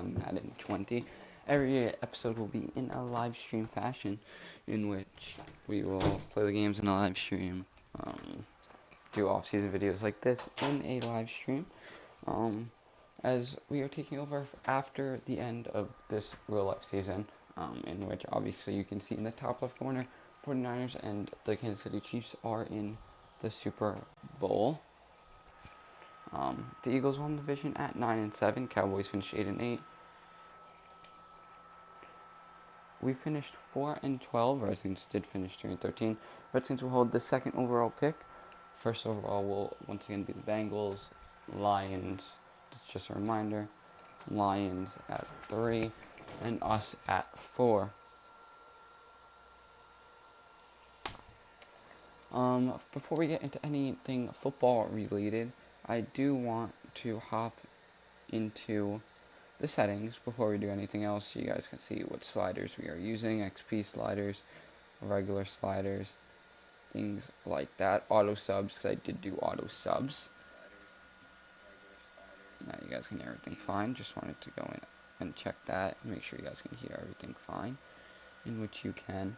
on Madden 20. Every episode will be in a live stream fashion, in which we will play the games in a live stream, do off-season videos like this in a live stream, as we are taking over after the end of this real-life season, in which obviously you can see in the top left corner, 49ers and the Kansas City Chiefs are in the Super Bowl. The Eagles won the division at 9-7. Cowboys finished 8-8. We finished 4-12. Redskins did finish 3-13. Redskins will hold the second overall pick. First overall will once again be the Bengals. Lions, just a reminder, Lions at 3 and us at 4. Before we get into anything football related, I do want to hop into the settings before we do anything else so you guys can see what sliders we are using. XP sliders, regular sliders, things like that. Auto subs, because I did do auto subs. Now you guys can hear everything fine. Just wanted to go in and check that and make sure you guys can hear everything fine, in which you can.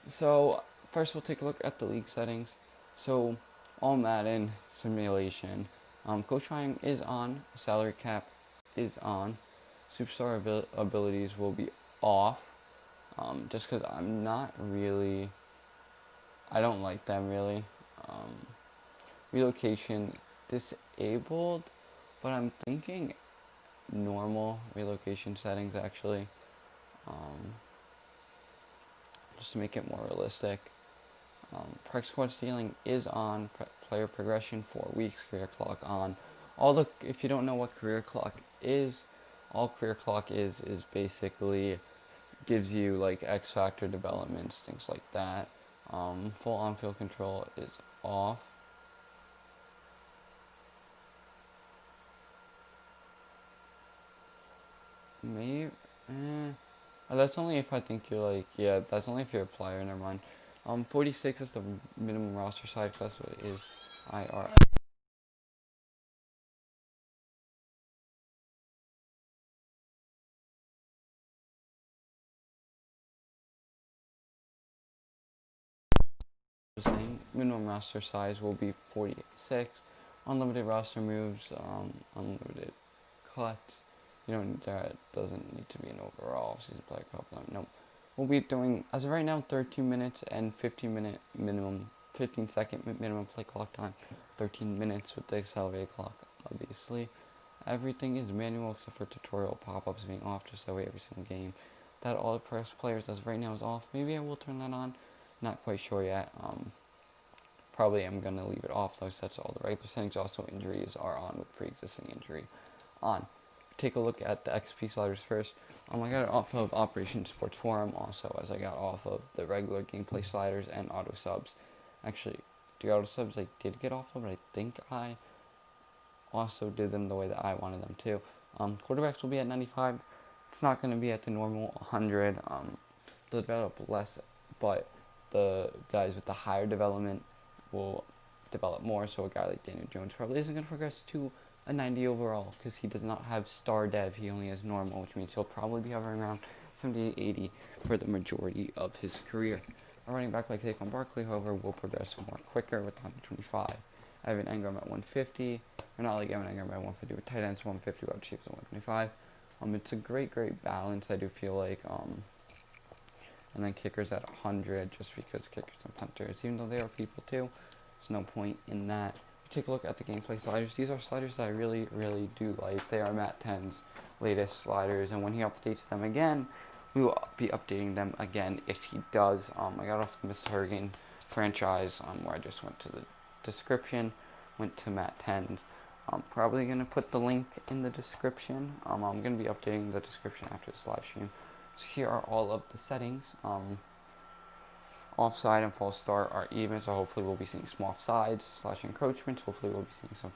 So first we'll take a look at the league settings. So all Madden simulation, coach-hiring is on, salary cap is on, superstar abilities will be off, just because I don't like them really. Relocation disabled, but I'm thinking normal relocation settings actually, just to make it more realistic. Practice squad stealing is on, player progression 4 weeks, career clock on. If you don't know what career clock is, all career clock is basically gives you like X factor developments, things like that. Full on-field control is off. Maybe, that's only if I think you're like, yeah, that's only if you're a player, never mind. 46 is the minimum roster size, that's what it is. IR. Minimum roster size will be 46. Unlimited roster moves, unlimited cuts. That doesn't need to be an overall season player cup. No. We'll be doing, as of right now, 13 minutes and 15 second minimum play clock time. 13 minutes with the accelerated clock, obviously. Everything is manual except for tutorial pop-ups being off, just that way every single game. That all the press players as of right now is off. Maybe I will turn that on. Not quite sure yet. Probably I'm going to leave it off though, so that's all the regular settings. Also, injuries are on with pre-existing injury on. Take a look at the XP sliders first. I got it off of Operation Sports Forum also, as I got off of the regular gameplay sliders and auto subs. Actually, the auto subs I did get off of, but I think I also did them the way that I wanted them to. Quarterbacks will be at 95. It's not going to be at the normal 100. They'll develop less, but the guys with the higher development will develop more. So a guy like Daniel Jones probably isn't going to progress to a 90 overall because he does not have star dev. He only has normal, which means he'll probably be hovering around 78, 80 for the majority of his career. A running back like Saquon Barkley, however, will progress more quicker with 125. Evan Engram at 150, or not like Evan Engram at 150, but tight ends 150, wide receivers at 125. It's a great balance, I do feel like. And then kickers at 100, just because kickers and punters, even though they are people too, there's no point in that. Take a look at the gameplay sliders. These are sliders that I really, really do like. They are Matt 10's latest sliders, and when he updates them again, we will be updating them again if he does. I got off the Mr. Hurricane franchise, where I just went to the description, went to Matt 10's. I'm probably going to put the link in the description. I'm going to be updating the description after this live stream. So here are all of the settings. Offside and false start are even, so hopefully we'll be seeing some offsides / encroachments. Hopefully we'll be seeing some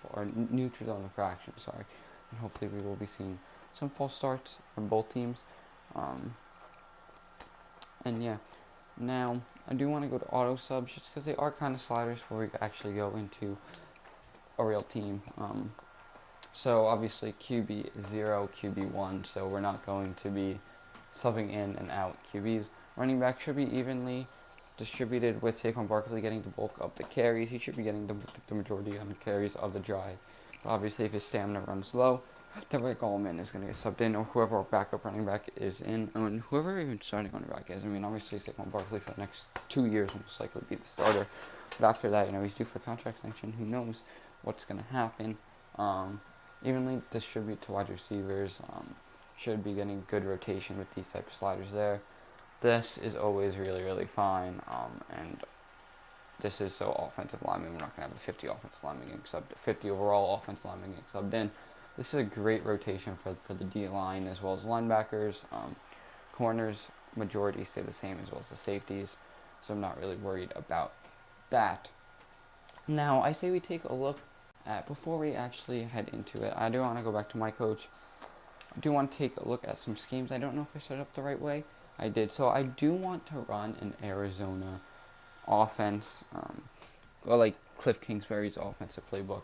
neutral zone infractions, and hopefully we will be seeing some false starts from both teams. And yeah, now I do want to go to auto subs just because they are kind of sliders before we actually go into a real team. So obviously QB0, QB1, so we're not going to be subbing in and out QBs. Running back should be evenly distributed with Saquon Barkley getting the bulk of the carries. He should be getting the majority of the carries of the drive. But obviously, if his stamina runs low, Rick Allman is going to get subbed in, or whoever our backup running back is in, and whoever even starting running back is. I mean, obviously, Saquon Barkley for the next 2 years will most likely be the starter. But after that, he's due for contract sanction. Who knows what's going to happen? Evenly distribute to wide receivers. Should be getting good rotation with these type of sliders there. This is always really, really fine. And this is so offensive linemen. We're not going to have a 50 offensive lineman getting subbed, 50 overall offensive lineman getting subbed in. This is a great rotation for the D line as well as linebackers. Corners majority stay the same as well as the safeties, so I'm not really worried about that. Now I say we take a look at, before we actually head into it, I do want to go back to my coach. I do want to take a look at some schemes. I don't know if I set it up the right way. I did. So I do want to run an Arizona offense, or like Cliff Kingsbury's offensive playbook,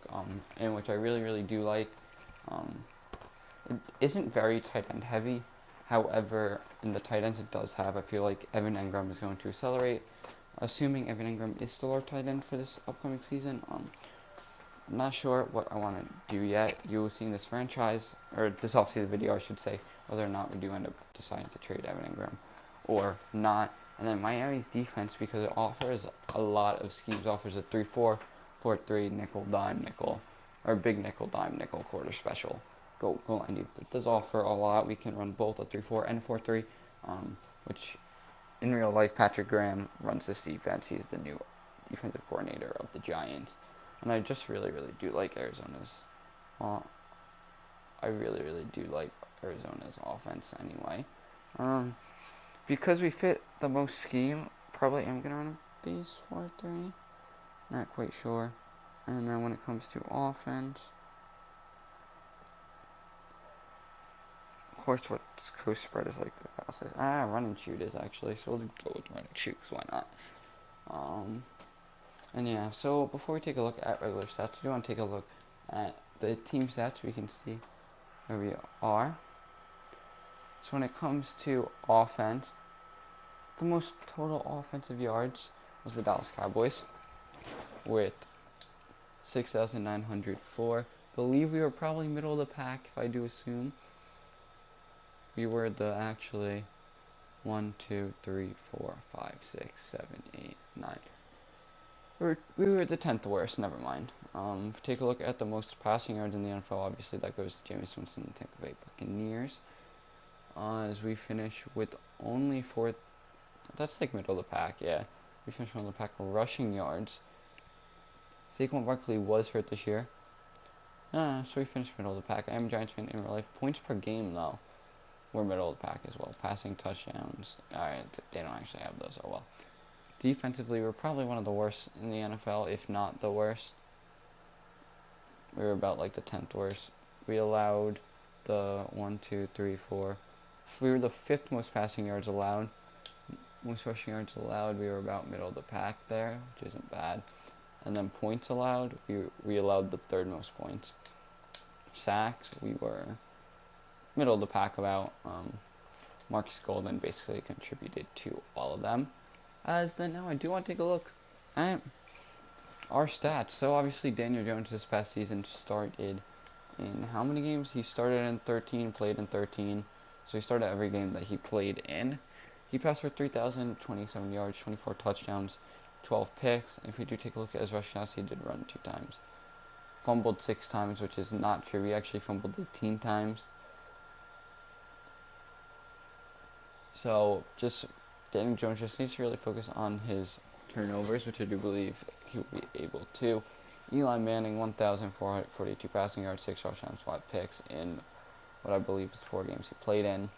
in which I really, really do like. It isn't very tight end heavy. However, in the tight ends it does have, I feel like Evan Engram is going to accelerate. Assuming Evan Engram is still our tight end for this upcoming season, I'm not sure what I want to do yet. You will see in this franchise, or this offseason video I should say, whether or not we do end up deciding to trade Evan Engram or not. And then Miami's defense, because it offers a lot of schemes, offers a 3-4, 4-3, nickel, dime, nickel, or big nickel, dime, nickel, quarter special. Goal line defense. It does offer a lot. We can run both a 3-4 and a 4-3, which in real life, Patrick Graham runs this defense. He's the new defensive coordinator of the Giants. And I just really, really do like Arizona's. I really, really do like Arizona's offense anyway. Because we fit the most scheme, probably am going to run these 4-3. Not quite sure. And then when it comes to offense, of course, what coast spread is like the fastest. Run and shoot is actually, so we'll go with run and shoot, because why not? And yeah, so before we take a look at regular stats, we do want to take a look at the team stats. We can see where we are. So when it comes to offense, the most total offensive yards was the Dallas Cowboys with 6,904. Believe we were probably middle of the pack, if I do assume. We were the actually 1, 2, 3, 4, 5, 6, 7, 8, 9. We were the 10th worst, never mind. Take a look at the most passing yards in the NFL. Obviously, that goes to Jameis Winston and Tampa Bay Buccaneers. As we finish with only 4th. That's like middle of the pack, yeah. We finished middle of the pack rushing yards. Saquon Barkley was hurt this year. So we finished middle of the pack. I am a Giants fan in real life. Points per game, though, we're middle of the pack as well. Passing touchdowns. Alright, they don't actually have those. Oh well. Defensively, we're probably one of the worst in the NFL, if not the worst. We were about like the 10th worst. We allowed the 1, 2, 3, 4. We were the 5th most passing yards allowed. Most rushing yards allowed, we were about middle of the pack there, which isn't bad. And then points allowed, we allowed the 3rd most points. Sacks, we were middle of the pack about. Marcus Golden basically contributed to all of them. As then now I do want to take a look at our stats. So obviously Daniel Jones this past season started in how many games? He started in 13, played in 13. So he started every game that he played in. He passed for 3,027 yards, 24 touchdowns, 12 picks. If we do take a look at his rushing yards, he did run 2 times. Fumbled 6 times, which is not true. He actually fumbled 18 times. So just Daniel Jones just needs to really focus on his turnovers, which I do believe he will be able to. Eli Manning, 1,442 passing yards, 6 touchdowns, 5 picks in what I believe is 4 games he played in.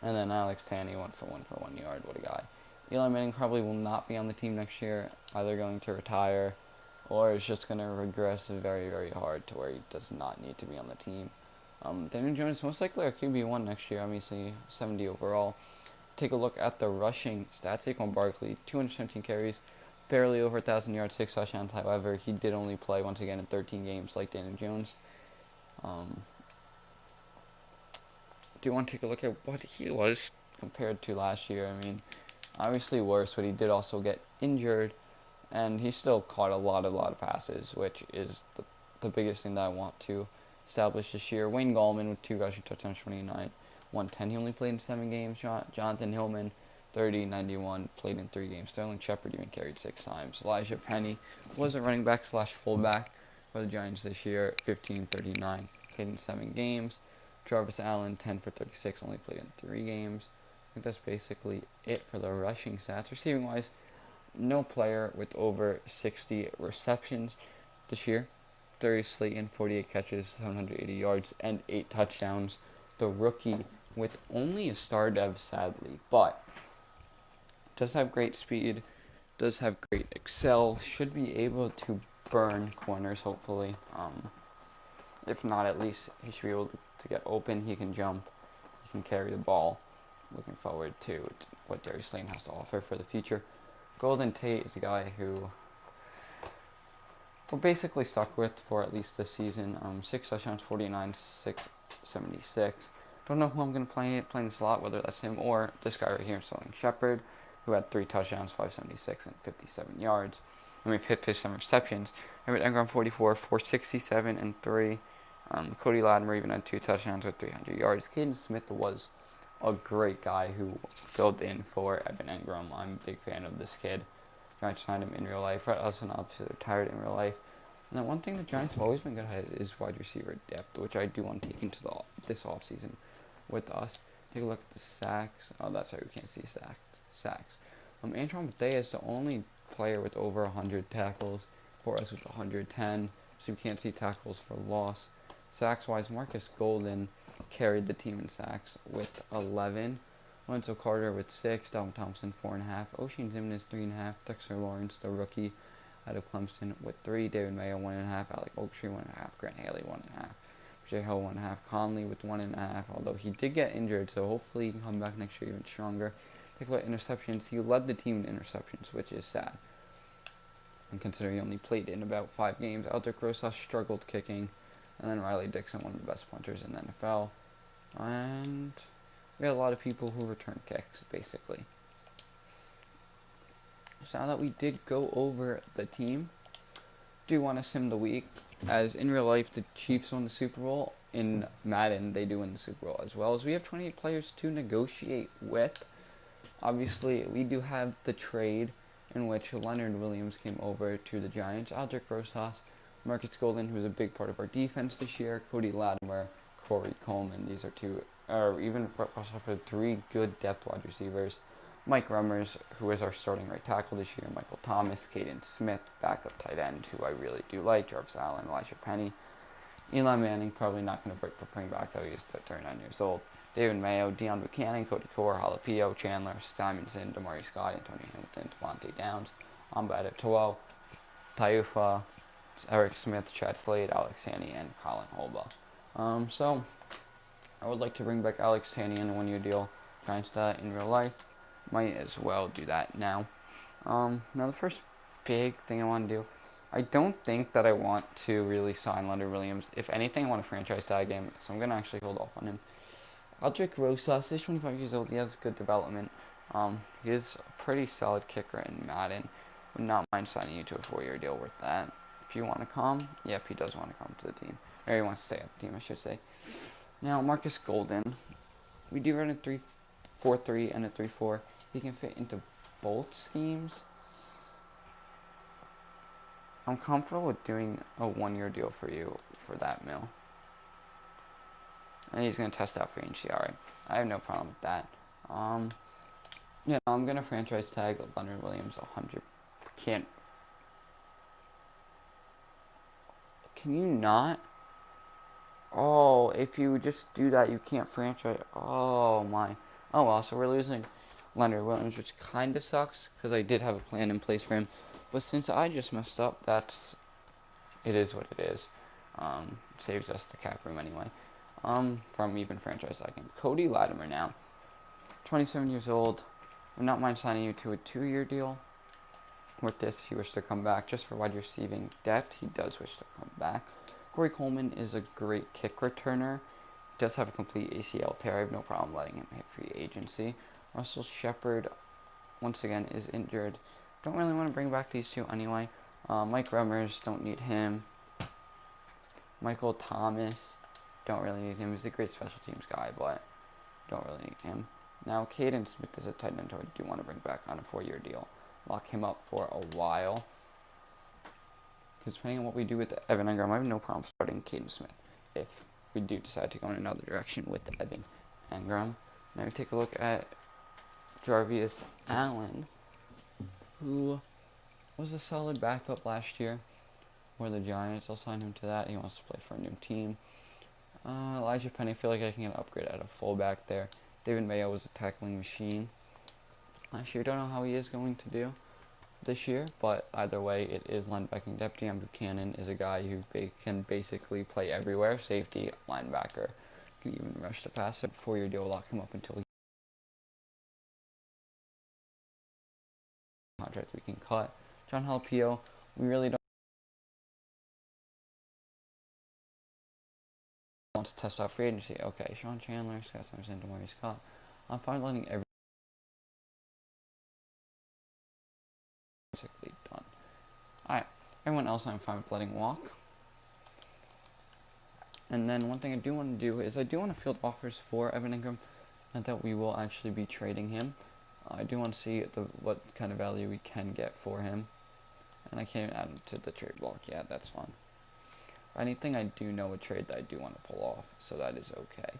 And then Alex Tanney, 1 for 1 yard. What a guy. Eli Manning probably will not be on the team next year, either going to retire or is just going to regress very, very hard to where he does not need to be on the team. Daniel Jones most likely our QB1 next year, obviously 70 overall. Take a look at the rushing stats. Saquon Barkley, 217 carries, barely over 1,000 yards, 6 touchdowns. However, he did only play once again in 13 games like Daniel Jones. Do you want to take a look at what he was compared to last year? I mean, obviously worse, but he did also get injured, and he still caught a lot of passes, which is the biggest thing that I want to establish this year. Wayne Gallman with 2 rushing touchdowns, 29, 110. He only played in 7 games. Jonathan Hillman, 30, 91, played in 3 games. Sterling Shepard even carried 6 times. Elijah Penny was a running back slash fullback for the Giants this year, 15, 39, played in 7 games. Travis Allen, 10 for 36, only played in 3 games. I think that's basically it for the rushing stats. Receiving wise, no player with over 60 receptions this year. Darius Slayton, 48 catches, 780 yards, and 8 touchdowns. The rookie with only a star dev, sadly, but does have great speed, does have great excel, should be able to burn corners, hopefully. If not, at least he should be able to get open. He can jump, he can carry the ball. Looking forward to what Darius Slayton has to offer for the future. Golden Tate is a guy who we're basically stuck with for at least this season. 6 touchdowns, 49, 676. Don't know who I'm going to play in the slot, whether that's him or this guy right here, Sterling Shepard, who had 3 touchdowns, 576, and 57 yards. I mean, hit some receptions. Everett Engram, 44, 467, and 3. Cody Latimer even had 2 touchdowns with 300 yards. Caden Smith was a great guy who filled in for Evan Engram. I'm a big fan of this kid. Giants signed him in real life. Rhett Ellison obviously retired in real life. And then one thing the Giants have always been good at is wide receiver depth, which I do want to take into this offseason with us. Take a look at the sacks. Oh, that's right, we can't see sacks. Antron Bethea is the only player with over 100 tackles. For us with 110, so we can't see tackles for loss. Sacks-wise, Marcus Golden carried the team in sacks with 11. Lorenzo Carter with 6. Dalvin Thompson, 4.5. Oshane Ximines, 3.5. Dexter Lawrence, the rookie out of Clemson, with 3. David Mayo, 1.5. Alec Ogletree, 1.5. Grant Haley, 1.5. J. Hill, 1.5. Conley with 1.5. Although he did get injured, so hopefully he can come back next year even stronger. Take a look at interceptions. He led the team in interceptions, which is sad. And considering he only played in about 5 games, Aldrick Rosas struggled kicking, and then Riley Dixon, one of the best punters in the NFL. And we had a lot of people who returned kicks, basically. So now that we did go over the team, do want to sim the week, as in real life the Chiefs won the Super Bowl. In Madden, they do win the Super Bowl as well, as we have 28 players to negotiate with. Obviously, we do have the trade in which Leonard Williams came over to the Giants. Aldrick Rosas, Marcus Golden, who was a big part of our defense this year, Cody Latimer, Corey Coleman. These are 2, or even 3 good depth wide receivers. Mike Rummers, who is our starting right tackle this year. Michael Thomas, Caden Smith, backup tight end, who I really do like. Jarvis Allen, Elijah Penny. Eli Manning, probably not going to bring back, though he is 39 years old. David Mayo, Deion Buchanan, Cody Core, Jalapio, Chandler, Simonson, Damari Scott, Antonio Hamilton, Devontae Downs, Amba Adetuo, Taiufa, Eric Smith, Chad Slade, Alex Haney, and Colin Holba. So, I would like to bring back Alex Haney in a 1-year deal. Giants that in real life. Might as well do that now. Now the first big thing I want to do, I don't think that I want to really sign Leonard Williams. If anything, I want to franchise tag him, so I'm going to actually hold off on him. Aldrick Rosas is 25 years old. He has good development. He is a pretty solid kicker in Madden. Would not mind signing you to a 4-year deal worth that. If you want to come, yep, he does want to come to the team. Or he wants to stay at the team, I should say. Now, Marcus Golden. We do run a 3-4-3 and a 3-4. He can fit into both schemes. I'm comfortable with doing a 1-year deal for you for that mil. And he's going to test out for NCRA. I have no problem with that. Yeah, I'm going to franchise tag Leonard Williams 100. Can you not? Oh, if you just do that, you can't franchise. Oh, my. Oh, well, so we're losing Leonard Williams, which kind of sucks, because I did have a plan in place for him. But since I just messed up, it is what it is. Saves us the cap room anyway. From even franchise tagging. Cody Latimer now. 27 years old. Would not mind signing you to a 2-year deal. With this, he wishes to come back just for wide receiving depth. He does wish to come back. Corey Coleman is a great kick returner. Does have a complete ACL tear. I have no problem letting him hit free agency. Russell Shepard, once again, is injured. Don't really want to bring back these two anyway. Mike Remmers, don't need him. Michael Thomas, don't really need him. He's a great special teams guy, but don't really need him. Now, Caden Smith is a tight end who I do want to bring back on a 4-year deal. Lock him up for a while. Because depending on what we do with Evan Engram, I have no problem starting Caden Smith if we do decide to go in another direction with Evan Engram. Now we take a look at Jarvis Allen, who was a solid backup last year for the Giants. I'll sign him to that. He wants to play for a new team. Elijah Penny, I feel like I can get an upgrade at a fullback there. David Mayo was a tackling machine last year. Don't know how he is going to do this year, but either way, it is linebacking depth. Deon Buchanan is a guy who can basically play everywhere. Safety, linebacker, can even rush the passer. 4-year deal will lock him up until contract we can cut. John Halpio, we really don't want to test out free agency. Okay, Sean Chandler, Scott Emerson, Demari Scott. I'm fine letting every basically done. Alright, everyone else I'm fine with letting walk. And then one thing I do want to do is I do want to field offers for Evan Engram, and that we will actually be trading him. I do want to see what kind of value we can get for him. And I can't add him to the trade block yet, that's fine. Anything I do know a trade that I do want to pull off, so that is okay.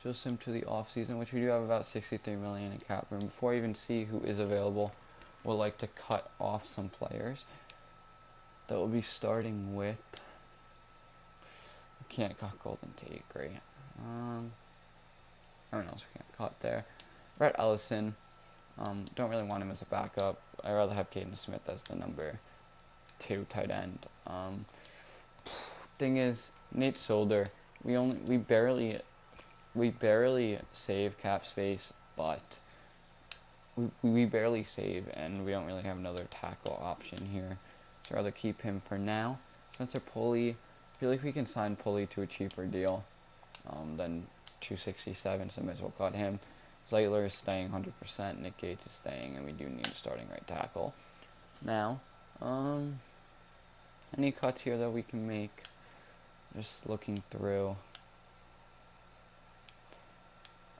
Just him to the offseason, which we do have about $63 million in cap room. Before I even see who is available, we'll like to cut off some players. That will be starting with... We can't cut Golden Tate, great. Everyone else we can't cut there. Brett Ellison, don't really want him as a backup. I'd rather have Caden Smith as the number 2 tight end. Thing is, Nate Solder, we barely save cap space, but we barely save, and we don't really have another tackle option here. So I'd rather keep him for now. Spencer Pulley, I feel like we can sign Pulley to a cheaper deal than $267, so I might as well cut him. Zeitler is staying 100%, Nick Gates is staying, and we do need a starting right tackle. Now, any cuts here that we can make? Just looking through.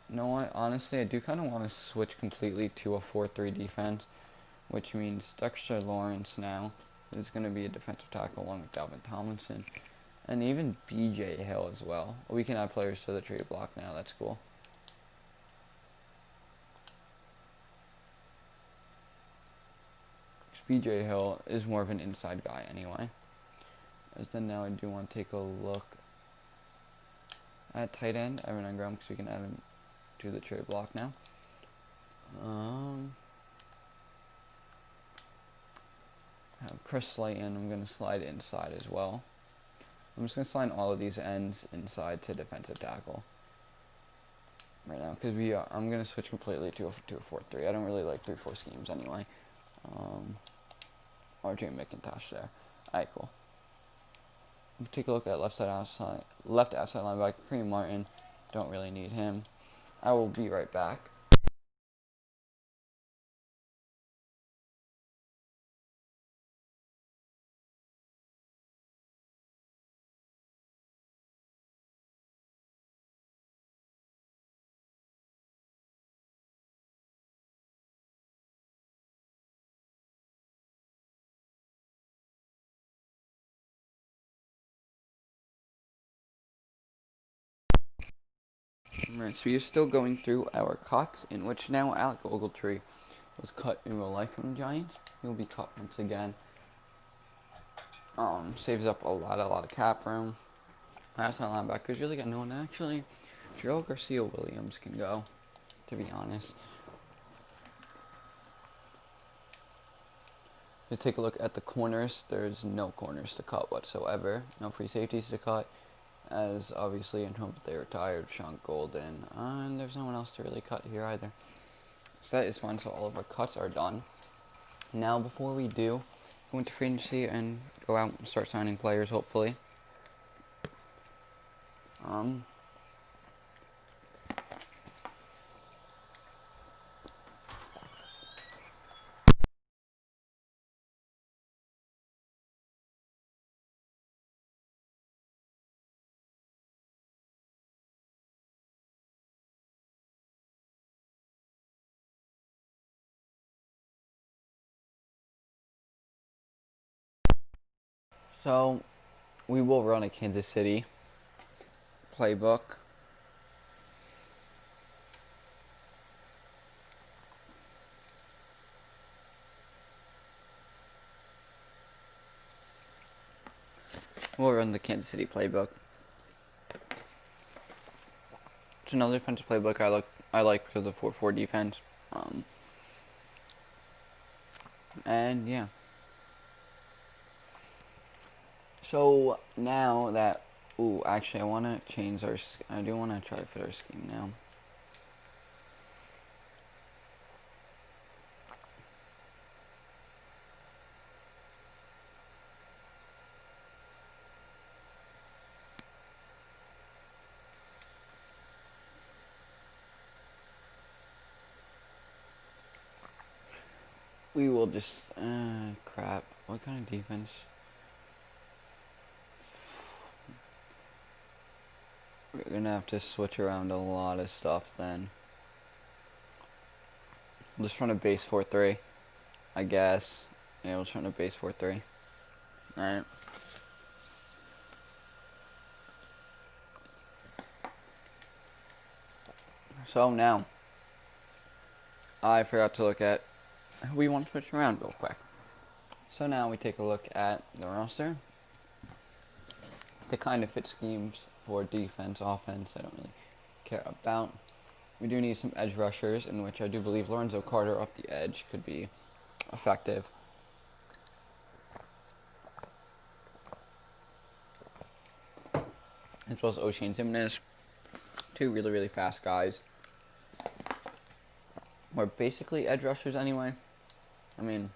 You know what? Honestly, I do kind of want to switch completely to a 4-3 defense, which means Dexter Lawrence now is going to be a defensive tackle along with Dalvin Tomlinson, and even BJ Hill as well. We can add players to the trade block now. That's cool. BJ Hill is more of an inside guy anyway. As then now I do want to take a look at tight end, Evan Engram, because we can add him to the trade block now. Have Chris Slayton, I'm going to slide inside as well. I'm just going to slide all of these ends inside to defensive tackle right now, because I'm going to switch completely to a 4-3. I don't really like 3-4 schemes anyway. RJ McIntosh there. Alright, cool. Take a look at left outside linebacker Kareem Martin. Don't really need him. I will be right back. Alright, so we are still going through our cuts, in which now Alec Ogletree was cut in real life from the Giants. He'll be cut once again. Saves up a lot of cap room. Outside linebackers really got no one. Actually, Gerald Garcia-Williams can go, to be honest. If you take a look at the corners, there's no corners to cut whatsoever. No free safeties to cut, as obviously in hope they retired Sean Golden. And there's no one else to really cut here either. So that is fine, so all of our cuts are done. Now, before we do go into free agency and go out and start signing players, hopefully, So we will run a Kansas City playbook. We'll run the Kansas City playbook. It's another defensive playbook I like because of the 4-4 defense. And yeah. So now that actually I want to change I do want to try to fit our scheme now. We will just crap. What kind of defense? We're gonna have to switch around a lot of stuff then. We'll just run a base 4-3, I guess. Yeah, we'll just run a base 4-3. Alright. So now, I forgot to look at who we want to switch around real quick. So now we take a look at the roster. The kind of fit schemes for defense, offense, I don't really care about. We do need some edge rushers, in which I do believe Lorenzo Carter off the edge could be effective. As well as O'Shane Jimenez. Two really, really fast guys. We're basically edge rushers anyway. I mean,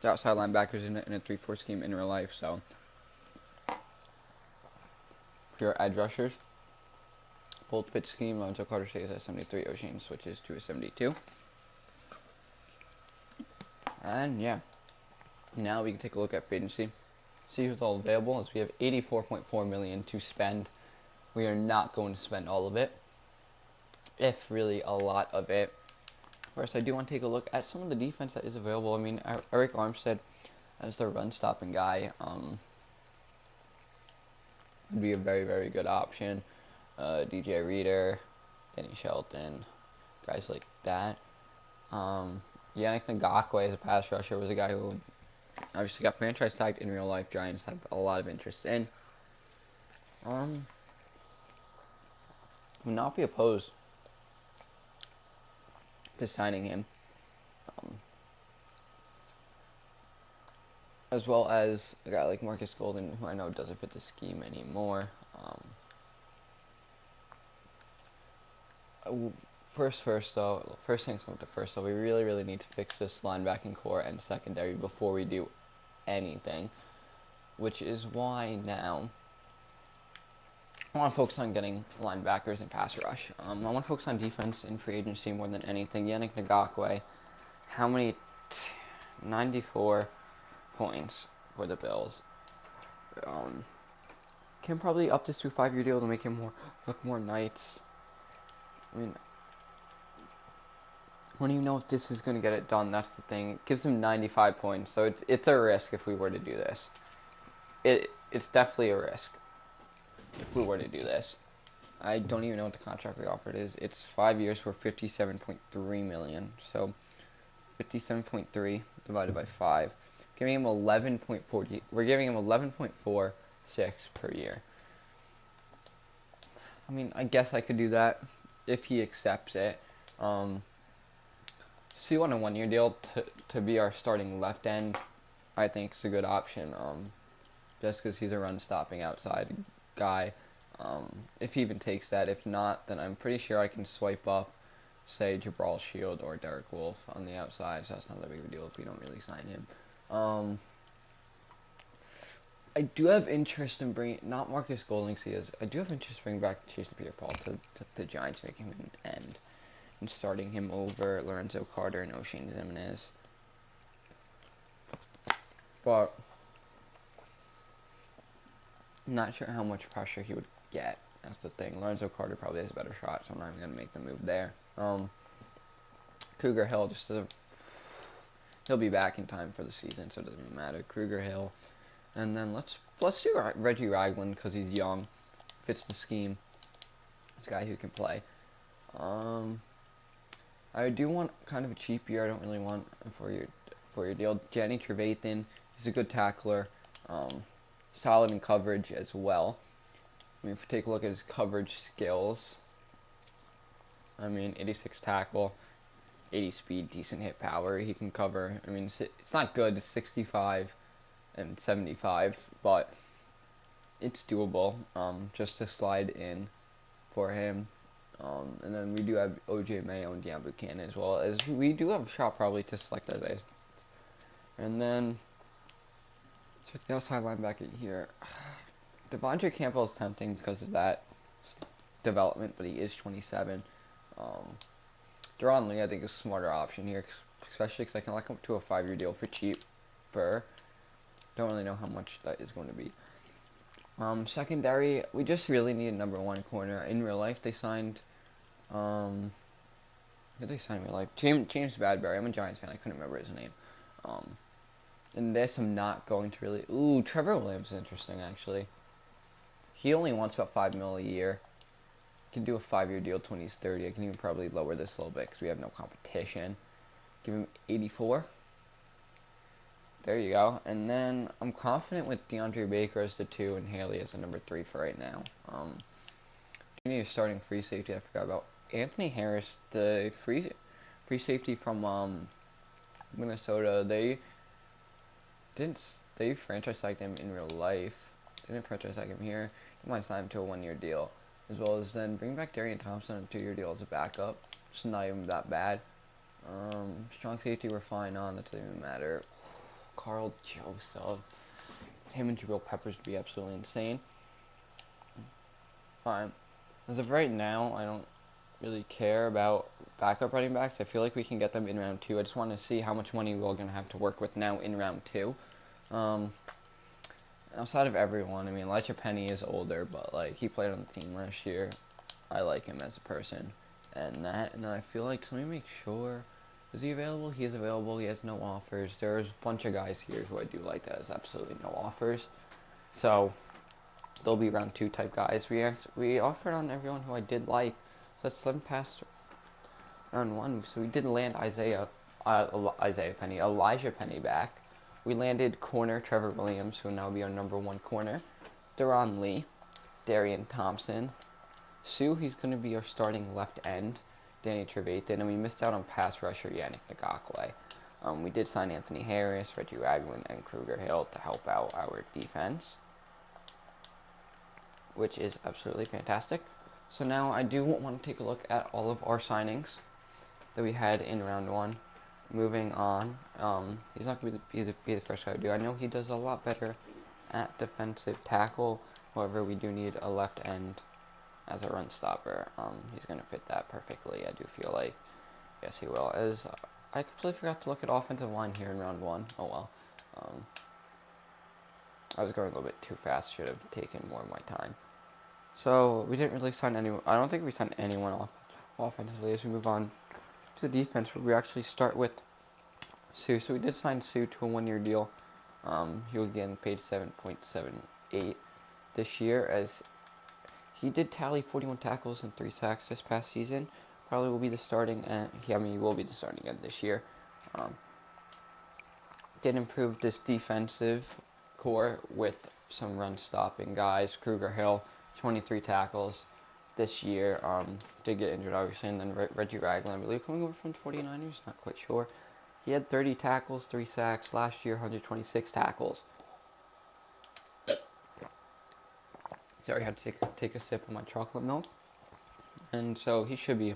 the outside linebackers in a 3-4 scheme in real life, so pure edge rushers. Bold pitch scheme, Lorenzo Carter stays at 73, O'Shane switches to a 72. And yeah, now we can take a look at free agency, see who's all available, as we have $84.4 million to spend. We are not going to spend all of it, if really a lot of it. First, I do want to take a look at some of the defense that is available. I mean, Eric Armstead as the run-stopping guy would be a very, very good option. DJ Reader, Danny Shelton, guys like that. Yannick Ngakoue as a pass rusher was a guy who obviously got franchise tagged in real life. Giants have a lot of interest in. Would not be opposed to signing him. As well as a guy like Marcus Golden, who I know doesn't fit the scheme anymore. First things come to first, though, we really, really need to fix this linebacking core and secondary before we do anything. Which is why now I want to focus on getting linebackers and pass rush. I want to focus on defense in free agency more than anything. Yannick Ngakoue, how many? 94 points for the Bills. Can probably up this to a 5-year deal to make him look more nice. I mean, I don't even know if this is going to get it done. That's the thing. It gives him 95 points, so it's a risk if we were to do this. It's definitely a risk if we were to do this. I don't even know what the contract we offered is. It's 5 years for $57.3 million. So 57.3 divided by 5, giving him 11.40. We're giving him 11.46 per year. I mean, I guess I could do that if he accepts it. See, on a 1-year deal to be our starting left end, I think is a good option. Just because he's a run-stopping outside guy. If he even takes that. If not, then I'm pretty sure I can swipe up, say, Jabral Shield or Derek Wolfe on the outside, so that's not that big of a deal if we don't really sign him. I do have interest in bringing, not Marcus Golding, I do have interest in bringing back Jason Pierre-Paul to the Giants, making him an end, and starting him over Lorenzo Carter and O'Shane Ximines. But I'm not sure how much pressure he would get. That's the thing. Lorenzo Carter probably has a better shot, so I'm not even going to make the move there. Kruger Hill, he'll be back in time for the season, so it doesn't even matter. Kruger Hill. And then let's do Reggie Ragland, because he's young. Fits the scheme. He's a guy who can play. I do want kind of a cheap year. I don't really want for your deal. Danny Trevathan, he's a good tackler. Solid in coverage as well. I mean, if we take a look at his coverage skills, I mean, 86 tackle, 80 speed, decent hit power. He can cover. I mean, it's not good. It's 65 and 75, but it's doable. Just to slide in for him. And then we do have OJ Mayo and Deion Buchanan, as well as we do have a shot probably to select Isaiah. And then let's the outside linebacker here. Devondre Campbell is tempting because of that development, but he is 27. Deron Lee, I think, is a smarter option here, especially because I can lock him up to a 5-year deal for cheaper. Don't really know how much that is going to be. Secondary, we just really need a number 1 corner. In real life, they signed, who did they sign in real life? James Badberry. I'm a Giants fan. I couldn't remember his name. In this, I'm not going to really. Ooh, Trevor Williams is interesting, actually. He only wants about $5 million a year. Can do a 5-year deal when he's 30. I can even probably lower this a little bit because we have no competition. Give him 84. There you go. And then I'm confident with DeAndre Baker as the 2 and Haley as the number 3 for right now. You need a starting free safety. I forgot about Anthony Harris, the free safety from Minnesota. They franchise tagged him in real life. They didn't franchise tag him here. They might sign him to a 1-year deal, as well as then bring back Darian Thompson on a 2-year deal as a backup. It's not even that bad. Strong safety we're fine on. That doesn't even matter. Carl Joseph. Him and Jabril Peppers would be absolutely insane. Fine. As of right now, I don't really care about backup running backs. I feel like we can get them in round 2. I just want to see how much money we're going to have to work with now in round 2. Outside of everyone, I mean, Elijah Penny is older, but like he played on the team last year. I like him as a person, and then I feel like, so let me make sure. Is he available? He is available. He has no offers. There's a bunch of guys here who I do like that has absolutely no offers. So they'll be round 2 type guys. We offered on everyone who I did like. So let's let them pass round 1. So we did land Elijah Penny back. We landed corner Trevor Williams, who will now be our number 1 corner. Deron Lee, Darian Thompson. Sue, he's going to be our starting left end. Danny Trevathan, and we missed out on pass rusher Yannick Ngakoue. We did sign Anthony Harris, Reggie Ragland, and Kruger Hill to help out our defense, which is absolutely fantastic. So now I do want to take a look at all of our signings that we had in round 1. Moving on, he's not going to be the first guy to do. I know he does a lot better at defensive tackle. However, we do need a left end as a run stopper. He's going to fit that perfectly, I do feel like. Yes, he will. As I completely forgot to look at offensive line here in round 1. Oh well. I was going a little bit too fast. Should have taken more of my time. So we didn't really sign anyone. I don't think we signed anyone off offensively. As we move on to the defense, where we actually start with Sue. So we did sign Sue to a 1-year deal. He was getting paid $7.78 this year, as he did tally 41 tackles and 3 sacks this past season. Probably will be the starting end. He will be the starting end this year. Did improve this defensive core with some run stopping guys. Kruger Hill, 23 tackles this year. Did get injured obviously, and then Reggie Ragland, I believe, coming over from the 49ers. Not quite sure. He had 30 tackles, 3 sacks last year. 126 tackles. Sorry, I had to take a sip of my chocolate milk. And so he should be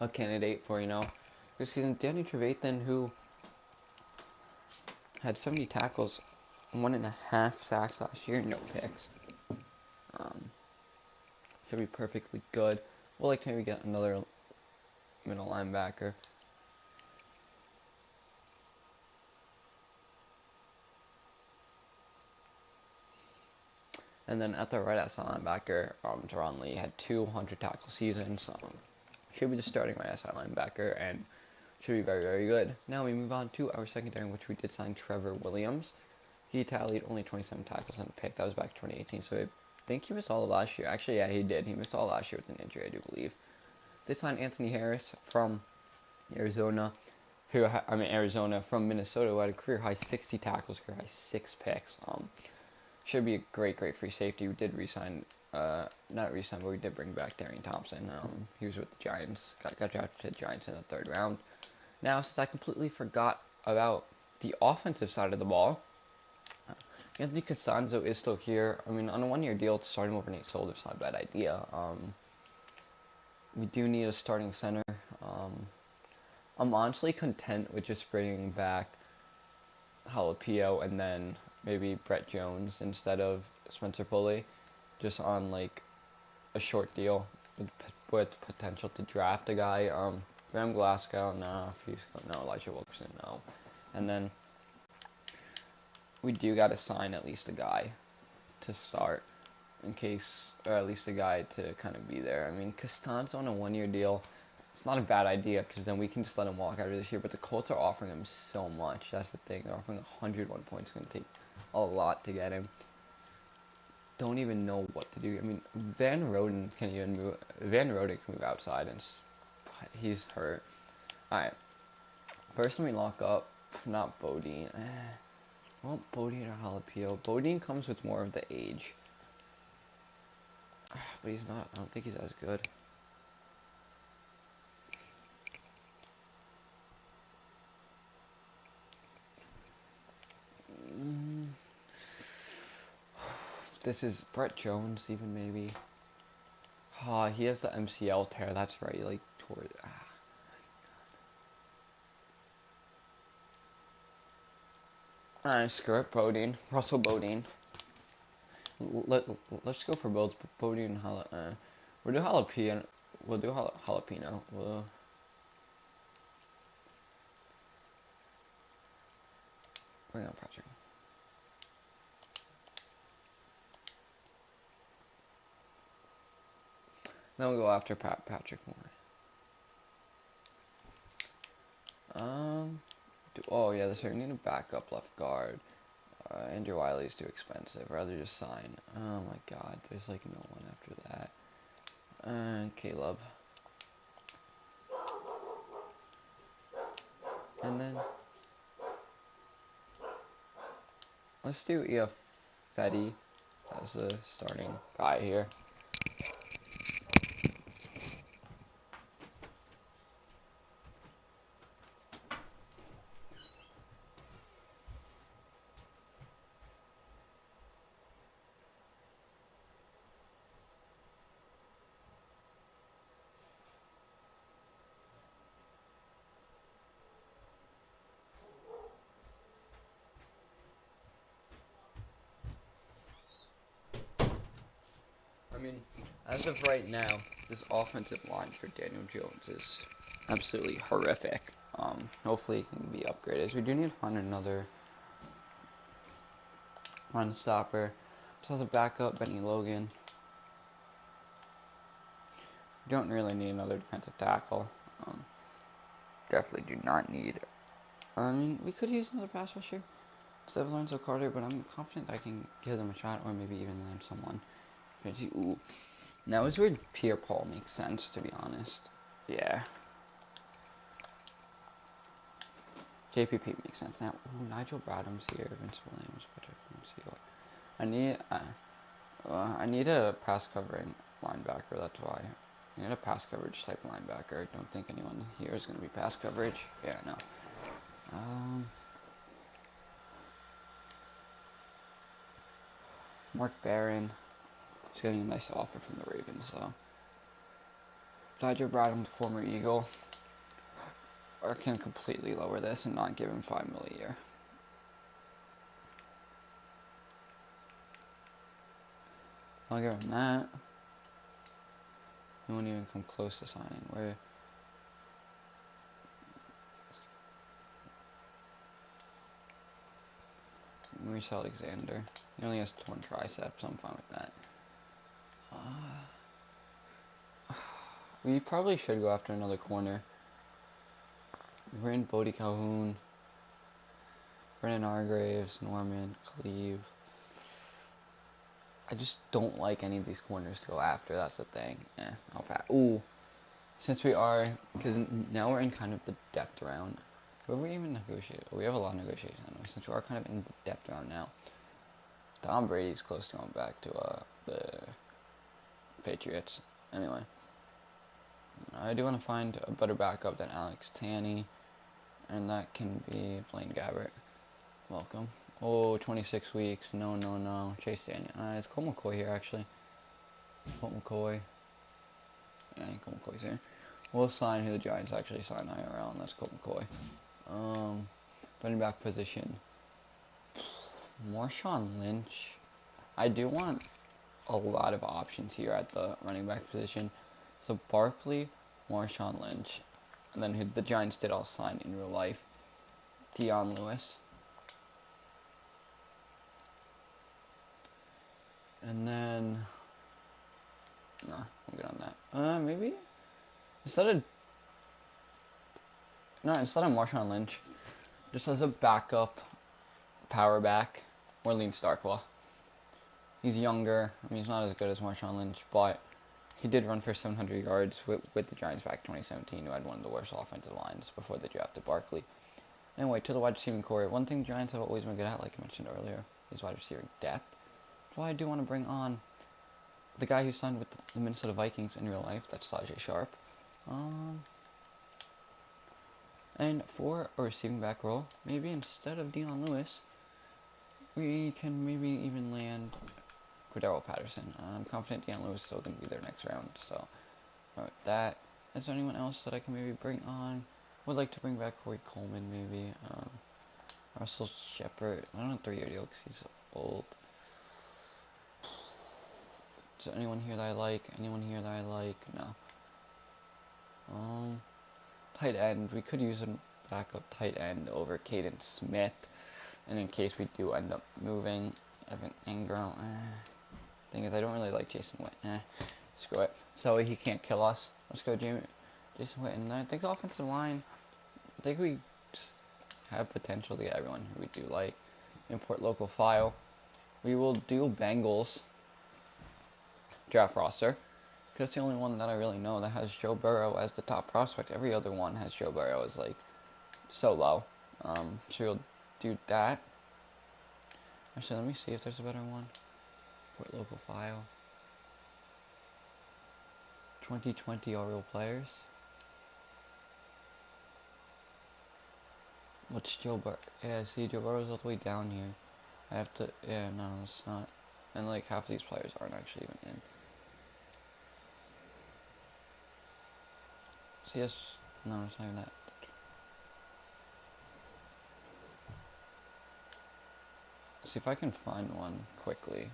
a candidate for, this season. Danny Trevathan, who had 70 tackles 1.5 sacks last year, no picks. Should be perfectly good. We'll like to maybe get another middle linebacker. And then at the right outside linebacker, Teron Lee had 200 tackle seasons. Should be the starting right outside linebacker and should be very, very good. Now we move on to our secondary, in which we did sign Trevor Williams. He tallied only 27 tackles and a pick. That was back 2018, so I think he missed all of last year. Actually, yeah, he did. He missed all last year with an injury, I do believe. They signed Anthony Harris from Arizona, Arizona from Minnesota, who had a career high 60 tackles, career high 6 picks. Should be a great, great free safety. We did re-sign, not re-sign, but we did bring back Darian Thompson. He was with the Giants, got drafted to the Giants in the 3rd round. Now, since I completely forgot about the offensive side of the ball, Anthony Costanzo is still here. I mean, on a 1-year deal to start him over Nate Solder is not a bad idea. We do need a starting center. I'm honestly content with just bringing back Jalapeno and then maybe Brett Jones instead of Spencer Pulley, just on like a short deal with potential to draft a guy. Graham Glasgow, no. If he's no, Elijah Wilkerson, no. And then we do got to sign at least a guy to start, in case, or at least a guy to kind of be there. I mean, Costanzo on a 1-year deal, it's not a bad idea because then we can just let him walk after this year. But the Colts are offering him so much. That's the thing. They're offering 101 points. It's going to take a lot to get him. Don't even know what to do. I mean, Van Roden can move outside, and he's hurt. All right. First, let me lock up. Not Bodine. Well, Bodine or Jalapeno. Bodine comes with more of the age. But he's not. I don't think he's as good. This is Brett Jones, even maybe. He has the MCL tear. That's right. Like toward. Alright, screw it, Bodine. Russell Bodine. Let's go for both Bodine and we'll do Jalapeno. We'll do Jalapeno. We'll bring up Patrick. Then we'll go after Patrick Moore. Oh yeah, this year we need a backup left guard. Andrew Wiley's too expensive. I'd rather just sign. Oh my God, there's like no one after that. Caleb. And then let's do E.F. Fetty as the starting guy here. I mean, as of right now, this offensive line for Daniel Jones is absolutely horrific. Hopefully it can be upgraded. We do need to find another run stopper. Just as a backup, Benny Logan. Don't really need another defensive tackle. Definitely do not need. I mean, we could use another pass rusher instead of Lorenzo Carter, but I'm confident I can give them a shot, or maybe even land someone. Ooh. Now is where Pierre Paul makes sense, to be honest. Yeah. JPP makes sense. Now, Nigel Bradham's here. Vince Williams, I need a pass covering linebacker. That's why. I need a pass coverage type linebacker. I don't think anyone here is going to be pass coverage. Yeah, no. Mark Barron. He's getting a nice offer from the Ravens, though. Nigel Bradham, former Eagle. Or can completely lower this and not give him $5 million a year. I'll give him that. He won't even come close to signing. Where? Maurice Alexander. He only has torn triceps. I'm fine with that. We probably should go after another corner. We're in Bodie Calhoun, Brennan Hargraves, Norman, Cleve. I just don't like any of these corners to go after. That's the thing. I'll pass. Ooh. Since we are, because now we're in kind of the depth round. Where we even negotiate? We have a lot of negotiation anyway. Since we are kind of in the depth round now. Tom Brady's close to going back to the Patriots. Anyway. I do want to find a better backup than Alex Tanney. And that can be Blaine Gabbert. Welcome. Oh, 26 weeks. No. Chase Daniel. It's Colt McCoy here, actually. Colt McCoy. Yeah, Colt McCoy's here. We'll sign who the Giants actually sign IRL, and that's Colt McCoy. Running back position. Marshawn Lynch. I do want a lot of options here at the running back position. So Barkley, Marshawn Lynch. And then who the Giants did all sign in real life. Dion Lewis. And then... No, I'm good on that. Maybe? Instead of Marshawn Lynch, just as a backup power back, Orleans Starkwa. He's younger. I mean, he's not as good as Marshawn Lynch, but he did run for 700 yards with the Giants back in 2017, who had one of the worst offensive lines before they drafted Barkley. Anyway, to the wide receiving core, one thing Giants have always been good at, like I mentioned earlier, is wide receiving depth. That's why I do want to bring on the guy who signed with the Minnesota Vikings in real life. That's Tajay Sharp. And for a receiving back role, maybe instead of Dion Lewis, we can maybe even land Cordero Patterson. I'm confident Dion Lewis is still going to be there next round. So, with that, is there anyone else that I can maybe bring on? Would like to bring back Corey Coleman, maybe. Russell Shepard. I don't know, 3-year deal because he's old. Is there anyone here that I like? No. Tight end. We could use a backup tight end over Caden Smith. And in case we do end up moving, Evan Ingram. Thing is, I don't really like Jason Witten. Screw it. So he can't kill us. Let's go Jason Witten. I think the offensive line, I think we just have potential to get everyone who we do like. Import local file. We will do Bengals draft roster. Because it's the only one that I really know that has Joe Burrow as the top prospect. Every other one has Joe Burrow as, like, so low. So we'll do that. Actually, let me see if there's a better one. Import local file. 2020 all real players. What's Joe Burrow? Yeah, see, Joe Burrow's all the way down here. I have to, yeah, no, it's not. And, like, half these players aren't actually even in. CS, no, it's not even that. See if I can find one quickly.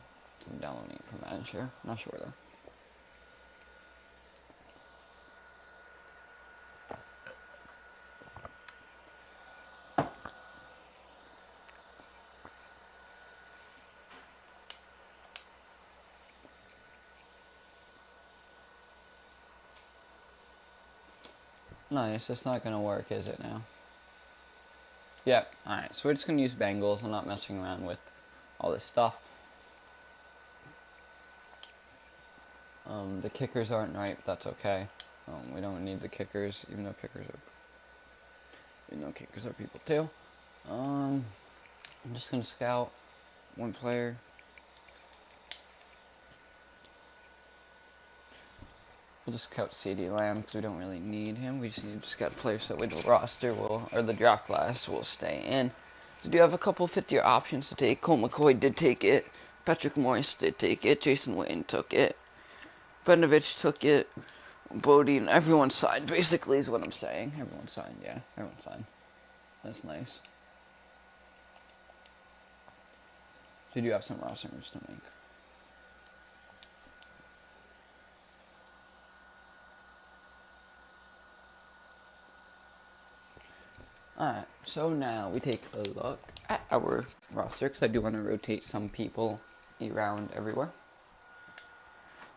I'm downloading it from Manager. Not sure though. Nice, it's not gonna work, is it now? Yeah, alright, so we're just gonna use Bengals. I'm not messing around with all this stuff. The kickers aren't right, but that's okay. We don't need the kickers, even though kickers are people too. I'm just gonna scout one player. We'll just scout CD Lamb because we don't really need him. We just need to scout players so with the roster or the draft class will stay in. So do you have a couple fifth-year options to take? Colt McCoy did take it. Patrick Morris did take it. Jason Witten took it. Benovich took it. Bodie and everyone signed, basically, is what I'm saying. Everyone signed, yeah. Everyone signed. That's nice. So do you have some roster moves to make? Alright, so now we take a look at our roster, because I do want to rotate some people around everywhere.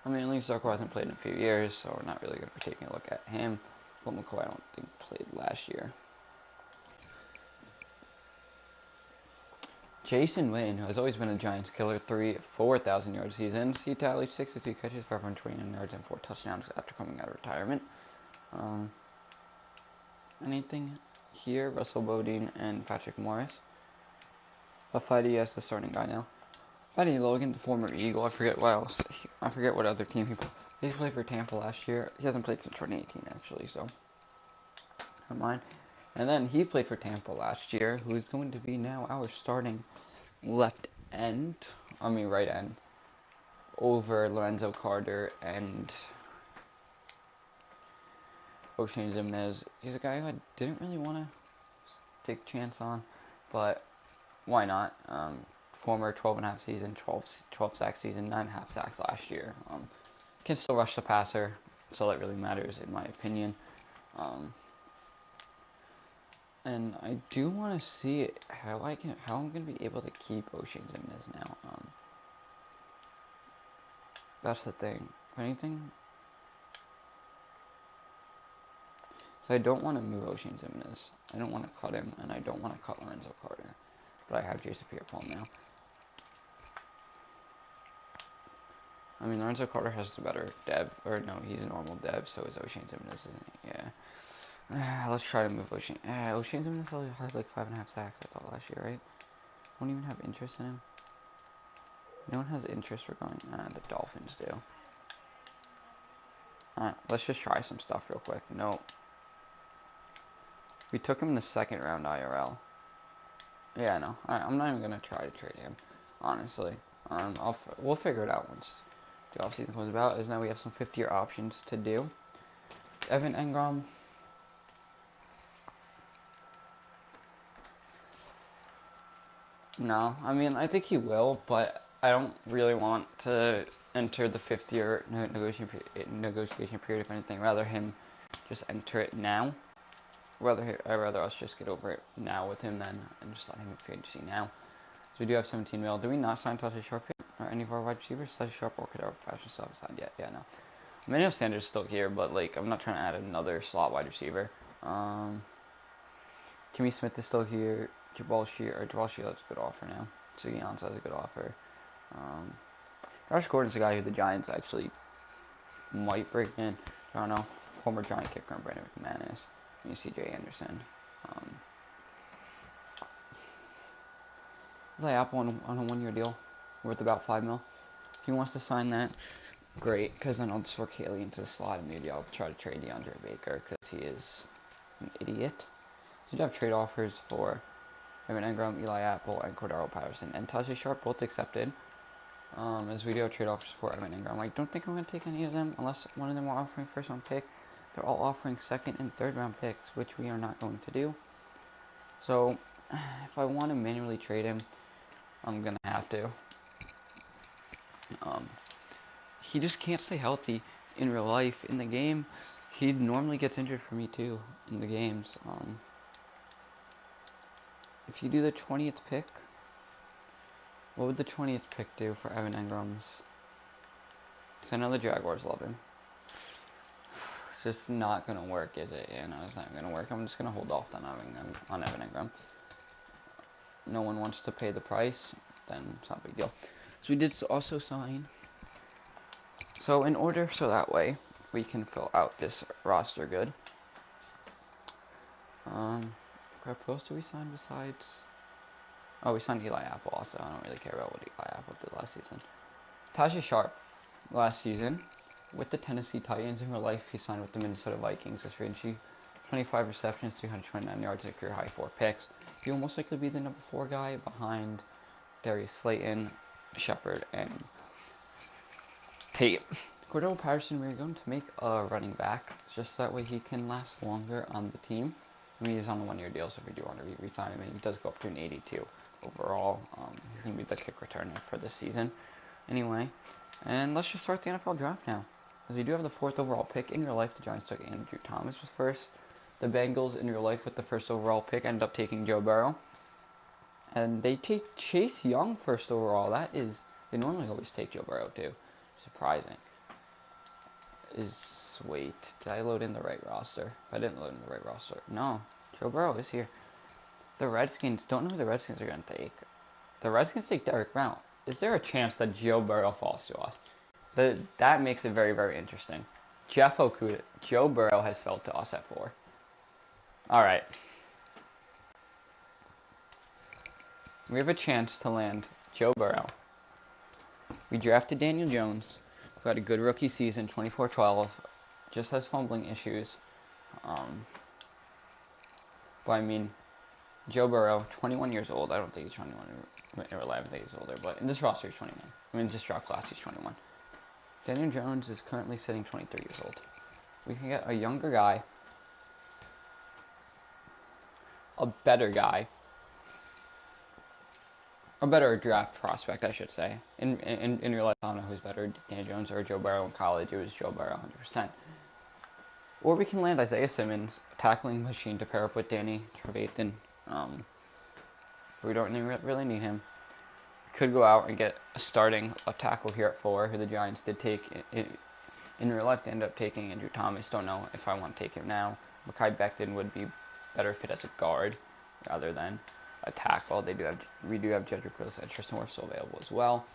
I mean, Lee Zarko hasn't played in a few years, so we're not really going to be taking a look at him. But McCoy, I don't think, played last year. Jason Witten, who has always been a Giants killer, 4,000-yard seasons. He tallied 62 catches, 529 yards, and 4 touchdowns after coming out of retirement. Anything here? Russell Bodine and Patrick Morris. Fidey as the starting guy now. Fidey Logan, the former Eagle. I forget what other team he played. He played for Tampa last year. He hasn't played since 2018, actually, so never mind. And then he played for Tampa last year, who is going to be now our starting right end, over Lorenzo Carter and O'Shane Zimenez. He's a guy who I didn't really want to take a chance on, but why not? Former 12.5 season, 12 sack season, 9.5 sacks last year. Can still rush the passer. That's all that really matters, in my opinion. And I do want to see how I'm going to be able to keep O'Shane Zimenez now. That's the thing. If anything, so I don't want to move O'Shane Zimenez. I don't want to cut him, and I don't want to cut Lorenzo Carter. But I have Jason Pierre-Paul now. I mean, Lorenzo Carter has the better dev, or no, he's a normal dev, so is O'Shane Zimenez, isn't he? Yeah. Let's try to move O'Shane. O'Shane Zimenez only had like 5.5 sacks, I thought, last year, right? Don't even have interest in him. No one has interest for going. The Dolphins do. Alright, let's just try some stuff real quick. No. We took him in the second round IRL. Yeah, no. Alright, I'm not even going to try to trade him, honestly. We'll figure it out once the offseason comes about. Is now we have some 50-year options to do. Evan Engram. No, I mean, I think he will, but I don't really want to enter the 50-year negotiation period, if anything. Rather him just enter it now. I'd rather us just get over it now with him then, and just let him in free agency now. So we do have 17 mil. Do we not sign Tasha Sharp yet? Or any of our wide receivers? Tasha Sharp or could our fashion stuff signed yet? Yeah, no. Emmanuel Sanders is still here, but like I'm not trying to add another slot wide receiver. Timmy Smith is still here. Jabal Shear's a good offer now. Ziggy Ansah has a good offer. Josh Gordon's a guy who the Giants actually might bring in. I don't know. Former Giant kicker Brandon McManus. And C.J. Anderson. Eli Apple on a 1-year deal worth about $5 million. If he wants to sign that, great, because then I'll just work Haley into the slot and maybe I'll try to trade DeAndre Baker because he is an idiot. So you have trade offers for Evan Engram, Eli Apple, and Cordero Patterson. And Tajay Sharp both accepted. As we do have trade offers for Evan Engram. I don't think I'm going to take any of them unless one of them are offering first round pick. They're all offering second and third round picks, which we are not going to do. So if I want to manually trade him, I'm going to have to. He just can't stay healthy in real life. In the game, he normally gets injured for me too in the games. If you do the 20th pick, what would the 20th pick do for Evan Engram's? Because I know the Jaguars love him. It's just not going to work, is it? Yeah, no, it's not going to work. I'm just going to hold off on Evan Engram. No one wants to pay the price, then it's not a big deal. So we did also sign. So that way we can fill out this roster good. Who else do we sign besides? Oh, we signed Eli Apple also. I don't really care about what Eli Apple did last season. Tajay Sharp last season with the Tennessee Titans. In real life, he signed with the Minnesota Vikings as free agency. 25 receptions, 329 yards, and a career high 4 picks. He'll most likely be the number 4 guy behind Darius Slayton, Shepard, and Tate. Cordero Patterson, we're going to make a running back, just that way he can last longer on the team. I mean, he's on a 1-year deal, so if we do want to re-sign him, and he does go up to an 82 overall. He's going to be the kick returner for this season. Anyway, and let's just start the NFL draft now. As we do have the 4th overall pick. In real life, the Giants took Andrew Thomas was first. The Bengals in real life with the first overall pick ended up taking Joe Burrow. And they take Chase Young first overall. They normally always take Joe Burrow too. Surprising. Wait, did I load in the right roster? I didn't load in the right roster. No, Joe Burrow is here. The Redskins, don't know who the Redskins are going to take. The Redskins take Derek Brown. Is there a chance that Joe Burrow falls to us? That makes it very, very interesting. Jeff Okuda, Joe Burrow has fell to us at 4. All right. We have a chance to land Joe Burrow. We drafted Daniel Jones, who had a good rookie season, 24-12, just has fumbling issues. But I mean, Joe Burrow, 21 years old. I don't think he's 21 or 11. I think he's older, but in this roster, he's 21. I mean, this draft class, he's 21. Daniel Jones is currently sitting 23 years old. We can get a younger guy, a better guy, a better draft prospect, I should say. In real life, I don't know who's better, Daniel Jones or Joe Burrow. In college, it was Joe Burrow, 100%. Or we can land Isaiah Simmons, a tackling machine, to pair up with Danny Trevathan. We don't really need him. We could go out and get a starting left tackle here at 4, who the Giants did take. In real life, they ended up taking Andrew Thomas. Don't know if I want to take him now. Mekhi Becton would be better fit as a guard rather than a tackle. We do have Jedrick Willis and Tristan Wirfs still available as well.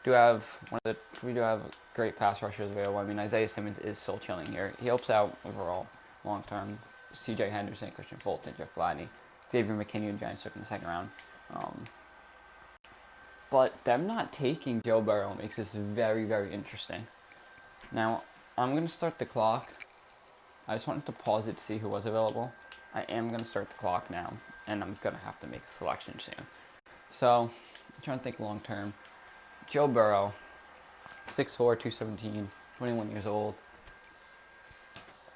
We do have great pass rushers available. I mean, Isaiah Simmons is still chilling here. He helps out overall, long term. C.J. Henderson, Christian Fulton, Jeff Gladney, Xavier McKinney, and Giants took in the second round. But them not taking Joe Burrow makes this very, very interesting. Now, I'm going to start the clock. I just wanted to pause it to see who was available. I am going to start the clock now, and I'm going to have to make a selection soon. So, I'm trying to think long term. Joe Burrow, 6'4", 217, 21 years old.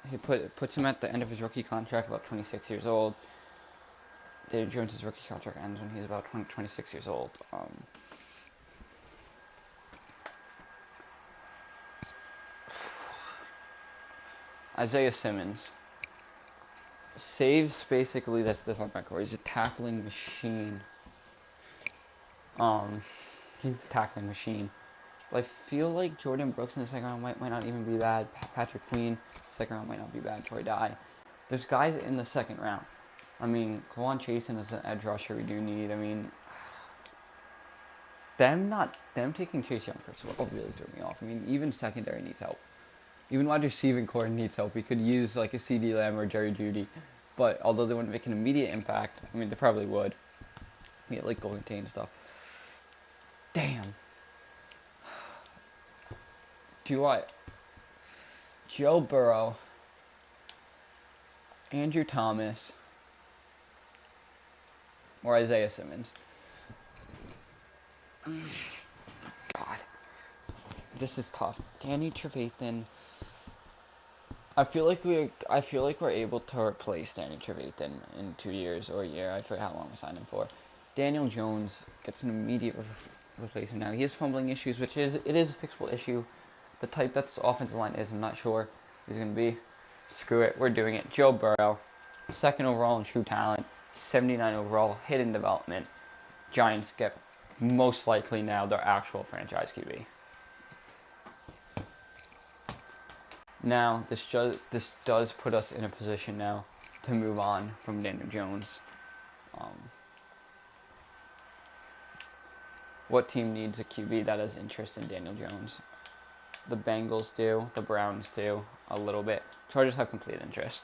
He puts him at the end of his rookie contract, about 26 years old. Daniel Jones' rookie contract ends when he's about 26 years old. Isaiah Simmons saves basically this linebacker. He's a tackling machine. He's a tackling machine. But I feel like Jordan Brooks in the second round might not even be bad. Patrick Queen, second round might not be bad. Troy Dye. There's guys in the second round. I mean, Kawan Chasen is an edge rusher we do need. I mean, them taking Chase Young first of all really threw me off. I mean, even secondary needs help. Even wide receiving core needs help. We could use like a CD Lamb or Jerry Jeudy. But although they wouldn't make an immediate impact, I mean, they probably would. Yeah, like Golden Tate and stuff. Damn. Joe Burrow, Andrew Thomas, or Isaiah Simmons? God. This is tough. Danny Trevathan. I feel like we're able to replace Danny Trevathan in 2 years or a year. I forget how long we signed him for. Daniel Jones gets an immediate replacement now. He has fumbling issues, it is a fixable issue. The type that this offensive line is, I'm not sure he's going to be. Screw it, we're doing it. Joe Burrow, 2nd overall in true talent, 79 overall, hidden development. Giants get most likely now their actual franchise QB. Now, this does put us in a position now to move on from Daniel Jones. What team needs a QB that has interest in Daniel Jones? The Bengals do. The Browns do. A little bit. Chargers have complete interest.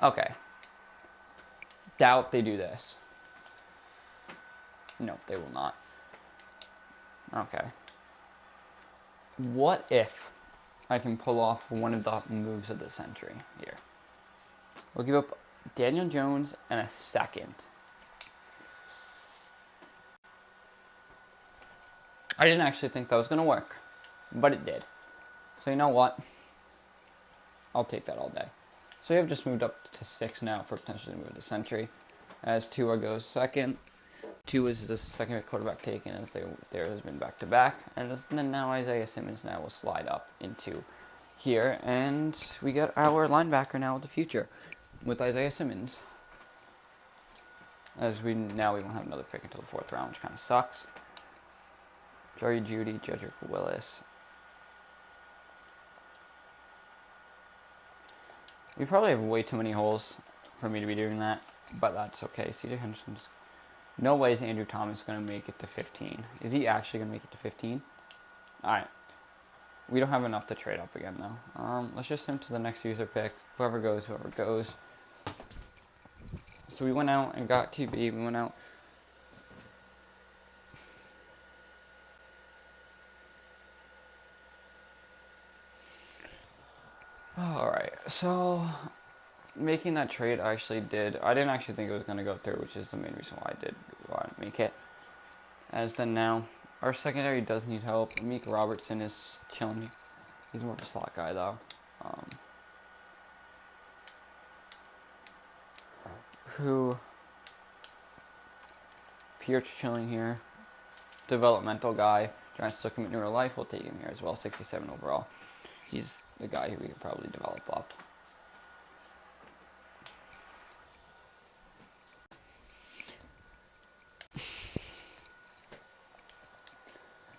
Okay. Doubt they do this. No, they will not. Okay. What if I can pull off one of the moves of the century here? We'll give up Daniel Jones and a second. I didn't actually think that was going to work, but it did. So you know what? I'll take that all day. So we have just moved up to 6 now for potentially move to century. As Tua goes second. 2 is the second quarterback taken as there has been back-to-back. And then now Isaiah Simmons now will slide up into here. And we get our linebacker now with the future. with Isaiah Simmons. As we won't have another pick until the 4th round, which kind of sucks. Jerry Jeudy, Jedrick Willis. We probably have way too many holes for me to be doing that, but that's okay. CJ Henderson's. No way is Andrew Thomas going to make it to 15. Is he actually going to make it to 15? Alright. We don't have enough to trade up again, though. Let's just send to the next user pick. Whoever goes, whoever goes. So we went out and got QB. We went out. Alright, so making that trade I didn't actually think it was going to go through, which is the main reason why I did want to make it. As then now, our secondary does need help. Meek Robertson is chilling. He's more of a slot guy, though. Pierce chilling here. Developmental guy. Giants took him in real life. We'll take him here as well. 67 overall. He's the guy who we can probably develop up.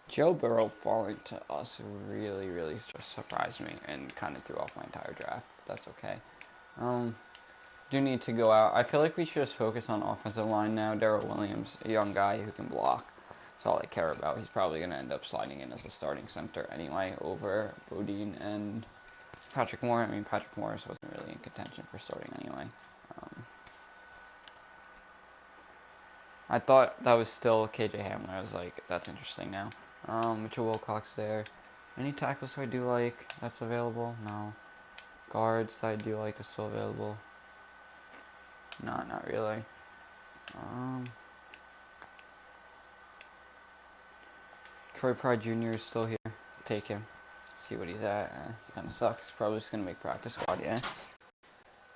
Joe Burrow falling to us really, really just surprised me and kind of threw off my entire draft. That's okay. Do need to go out. I feel like we should just focus on offensive line now. Darrell Williams, a young guy who can block. That's all I care about. He's probably going to end up sliding in as a starting center anyway over Bodine and Patrick Moore. I mean, Patrick Morris wasn't really in contention for starting anyway. I thought that was still KJ Hamler. I was like, that's interesting now. Mitchell Wilcox there. Any tackles I do like that's available? No. Guards I do like that's still available? No, not really. Troy Pride Jr. is still here. Take him. See what he's at. He kind of sucks. Probably just going to make practice squad, yeah.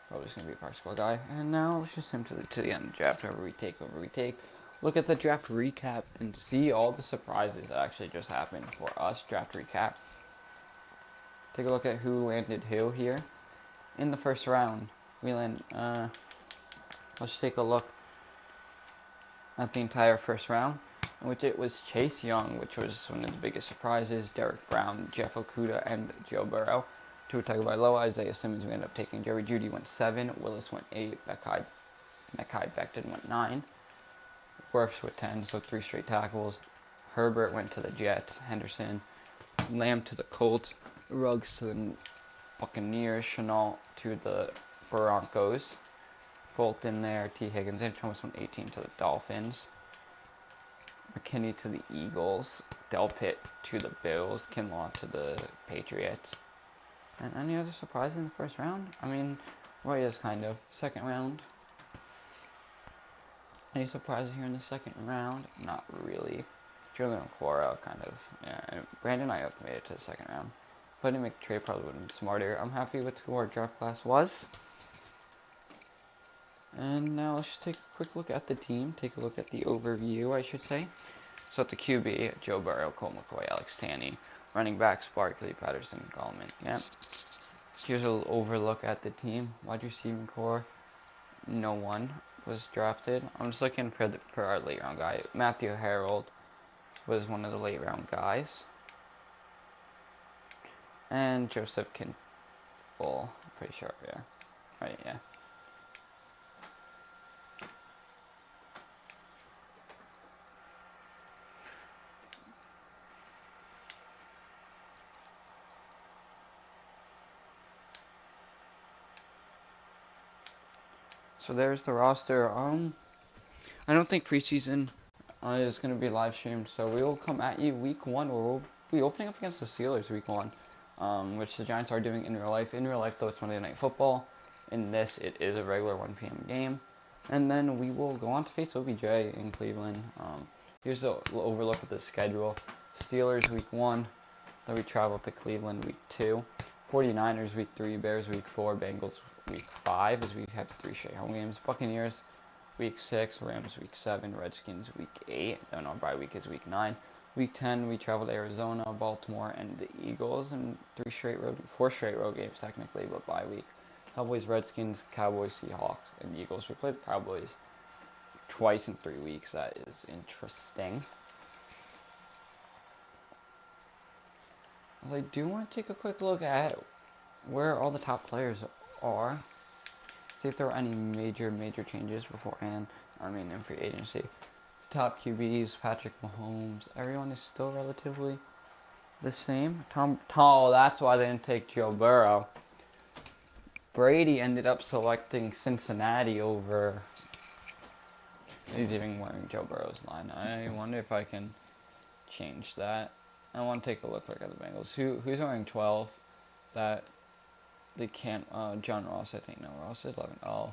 Probably just going to be a practice squad guy. And now let's just send him to the end of the draft. Whoever we take. Look at the draft recap and see all the surprises that actually just happened for us. Draft recap. Take a look at who landed who here. In the first round, we land, let's take a look at the entire first round, in which it was Chase Young, which was one of the biggest surprises, Derek Brown, Jeff Okudah, and Joe Burrow. Tua Tagovailoa, Isaiah Simmons, we ended up taking. Jerry Jeudy went 7, Willis went 8, Mekhi Becton went 9, Wirfs with 10, so 3 straight tackles. Herbert went to the Jets, Henderson, Lamb to the Colts, Ruggs to the Buccaneers, Chenault to the Broncos, Fulton there, T. Higgins, and Thomas went 18 to the Dolphins, McKinney to the Eagles, Delpit to the Bills, Kinlaw to the Patriots. And any other surprises in the first round? I mean, Roy is kind of. Second round. Any surprises here in the second round? Not really. Julian Okora, kind of. Yeah, and Brandon Ayuk made it to the second round. If I didn't make a trade, probably would have been smarter. I'm happy with who our draft class was. And now let's just take a quick look at the team. Take a look at the overview, I should say. So at the QB, Joe Burrow, Colt McCoy, Alex Tanney. Running backs, Barkley, Patterson, Gallman. Yeah. Here's a little overlook at the team. Wide receiving core, no one was drafted. I'm just looking for our late round guy. Matthew Harold was one of the late round guys. And Joseph Kinfull, I'm pretty sure, yeah. Right, yeah. So there's the roster. I don't think preseason is going to be live streamed, so we will come at you week 1, where we'll be opening up against the Steelers week 1, which the Giants are doing in real life. In real life, though, it's Monday Night Football. In this, it is a regular 1 p.m. game. And then we will go on to face OBJ in Cleveland. Here's the overlook of the schedule. Steelers week 1, then we travel to Cleveland week 2. 49ers week 3, Bears week 4, Bengals week 5, as we have 3 straight home games. Buccaneers week 6, Rams week 7, Redskins week 8. Then our bye week is week 9. Week 10, we travel to Arizona, Baltimore, and the Eagles, and 4 straight road games technically, but bye week. Cowboys, Redskins, Cowboys, Seahawks, and Eagles. We played the Cowboys twice in 3 weeks. That is interesting. I do want to take a quick look at where all the top players are. See if there are any major changes beforehand. I mean, in free agency. Top QBs, Patrick Mahomes. Everyone is still relatively the same. That's why they didn't take Joe Burrow. Brady ended up selecting Cincinnati over. He's even wearing Joe Burrow's line. I wonder if I can change that. I want to take a look at the Bengals. Who's wearing 12? That they can't. John Ross, I think. No, Ross is 11. Oh,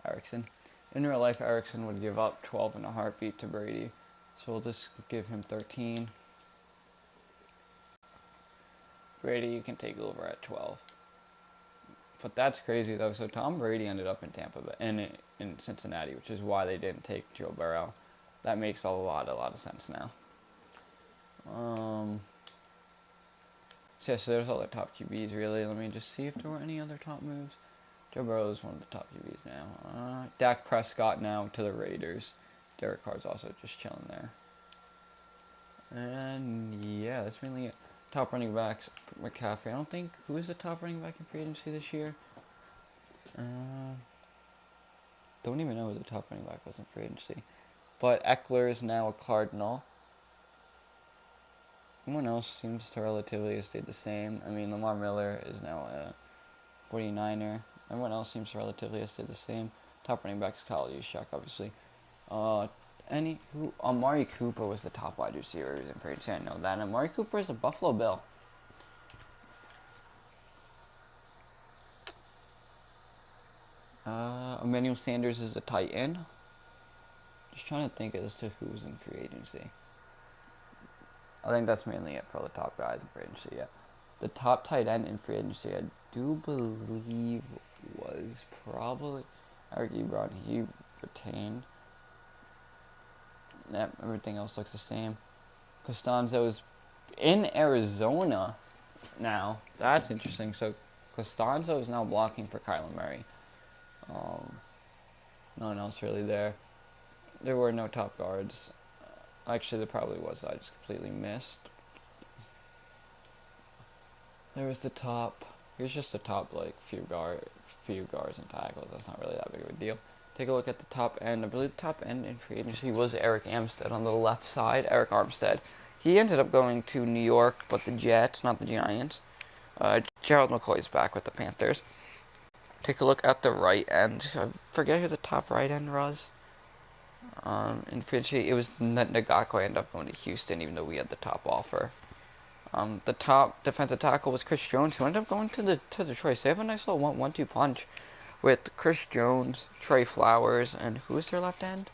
Erickson. In real life, Erickson would give up 12 in a heartbeat to Brady. So we'll just give him 13. Brady, you can take over at 12. But that's crazy though. So Tom Brady ended up in Tampa Bay, in Cincinnati, which is why they didn't take Joe Burrow. That makes a lot of sense now. So there's all the top QBs really. Let me just see if there were any other top moves. Joe Burrow is one of the top QBs now. Dak Prescott now to the Raiders. Derek Carr's also just chilling there. And yeah, that's mainly it. Top running backs, McCaffrey. I don't think, who is the top running back in free agency this year? Don't even know who the top running back was in free agency. But Eckler is now a Cardinal. Everyone else seems to relatively have stayed the same. I mean, Lamar Miller is now a 49er. Everyone else seems to relatively have stayed the same. Top running back is Kyle Juszczyk, obviously. Amari Cooper was the top wide receiver in free agency. I know that. And Amari Cooper is a Buffalo Bill. Emmanuel Sanders is a tight end. Just trying to think as to who's in free agency. I think that's mainly it for the top guys in free agency. Yeah, the top tight end in free agency, I do believe, was probably Eric Ebron. He retained. Yep, everything else looks the same. Costanzo's in Arizona now. That's interesting. So Costanzo is now blocking for Kyler Murray. No one else really there. There were no top guards. Actually, there probably was. I just completely missed. There was the top. Here's just the top, like, few guards and tackles. That's not really that big of a deal. Take a look at the top end. I believe the top end in free agency was Eric Armstead on the left side. Eric Armstead. He ended up going to New York, but the Jets, not the Giants. Gerald McCoy's back with the Panthers. Take a look at the right end. I forget who the top right end was. In free agency, it was Nagako. Ended up going to Houston, even though we had the top offer. The top defensive tackle was Chris Jones, who ended up going to Detroit. So they have a nice little 1-2 punch with Chris Jones, Trey Flowers, and who is their left end?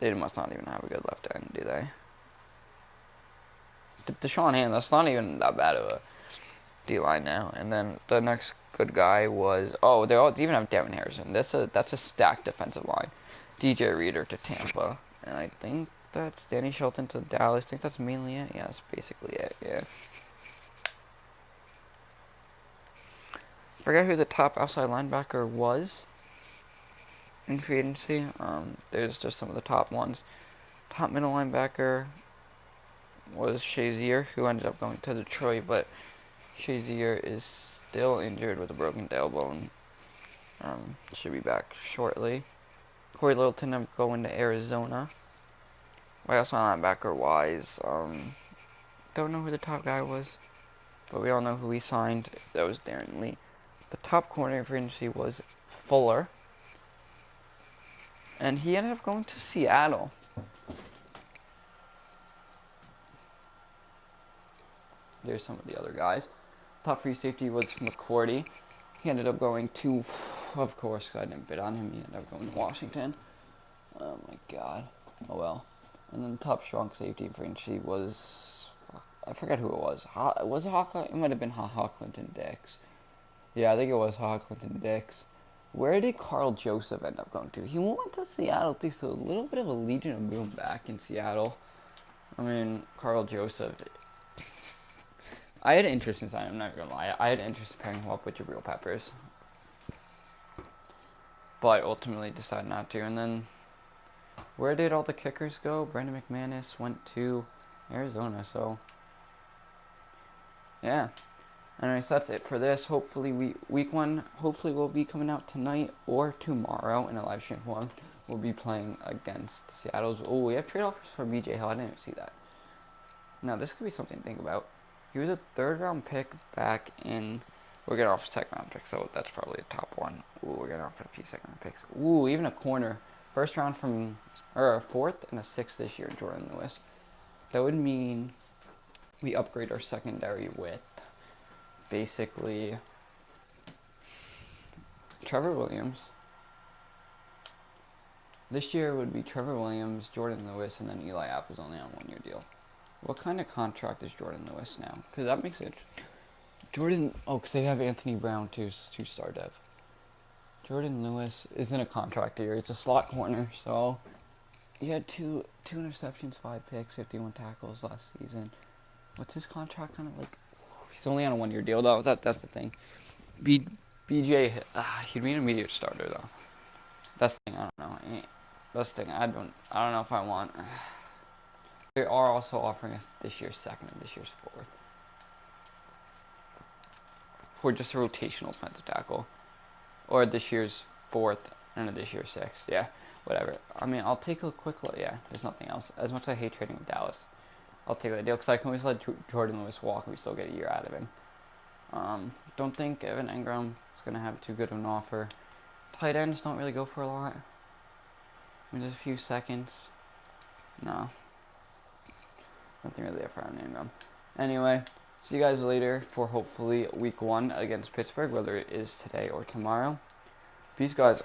They must not even have a good left end, do they? Deshaun Hand, that's not even that bad of a D-line now. And then the next good guy was, they even have Devin Harrison. That's a stacked defensive line. DJ Reader to Tampa. And I think that's Danny Shelton to Dallas. I think that's mainly it. Yeah, that's basically it, yeah. Forget who the top outside linebacker was in free agency. There's just some of the top ones. Top middle linebacker was Shazier, who ended up going to Detroit, but Shazier is still injured with a broken tailbone. Should be back shortly. Corey Littleton ended up going to Arizona. White outside linebacker wise, don't know who the top guy was, but we all know who he signed. That was Darren Lee. The top corner in free agency was Fuller, and he ended up going to Seattle. There's some of the other guys. Top free safety was McCourty. He ended up going to, of course, because I didn't bid on him, he ended up going to Washington. Oh my god. Oh well. And then the top strong safety in free agency was, I forget who it was. Was it Hawkeye? It might have been Clinton Dix. Yeah, I think it was Clinton Dix. Where did Carl Joseph end up going to? He went to Seattle too, so a little bit of a Legion of Boom back in Seattle. I mean, Carl Joseph, I had interest in signing. I'm not gonna lie. I had interest in pairing him up with Jabril Peppers, but ultimately decided not to. And then, where did all the kickers go? Brandon McManus went to Arizona. So, yeah. Anyways, that's it for this. Hopefully, week one, hopefully will be coming out tonight or tomorrow in a live stream form. We'll be playing against Seattle's. Oh, we have trade offers for BJ Hill. I didn't even see that. Now, this could be something to think about. He was a third-round pick back in... We're getting off a second-round pick, so that's probably a top one. Ooh, we're getting off a few second-round picks. Ooh, even a corner. First round from... Or a fourth and a sixth this year, Jordan Lewis. That would mean we upgrade our secondary with... basically Trevor Williams. This year would be Trevor Williams, Jordan Lewis, and then Eli Apple's only on a 1-year deal. What kind of contract is Jordan Lewis now? Because that makes it... Jordan... Oh, because they have Anthony Brown, too, two-star dev. Jordan Lewis isn't a contract year. It's a slot corner, so... He had two interceptions, 5 picks, 51 tackles last season. What's his contract kind of like? He's only on a 1-year deal, though. That's the thing. BJ, he'd be an immediate starter, though. That's the thing. I don't know. That's the thing. I don't know if I want. They are also offering us this year's second and this year's fourth for just a rotational offensive tackle, or this year's fourth and this year's sixth. Yeah, whatever. I mean, I'll take a quick look. Yeah, there's nothing else. As much as I hate trading with Dallas, I'll take that deal because I can always let Jordan Lewis walk and we still get a year out of him. Don't think Evan Engram is going to have too good of an offer. Tight ends don't really go for a lot. I mean, just a few seconds. No. Nothing really there for Evan Engram. Anyway, see you guys later for hopefully week 1 against Pittsburgh, whether it is today or tomorrow. Peace, guys.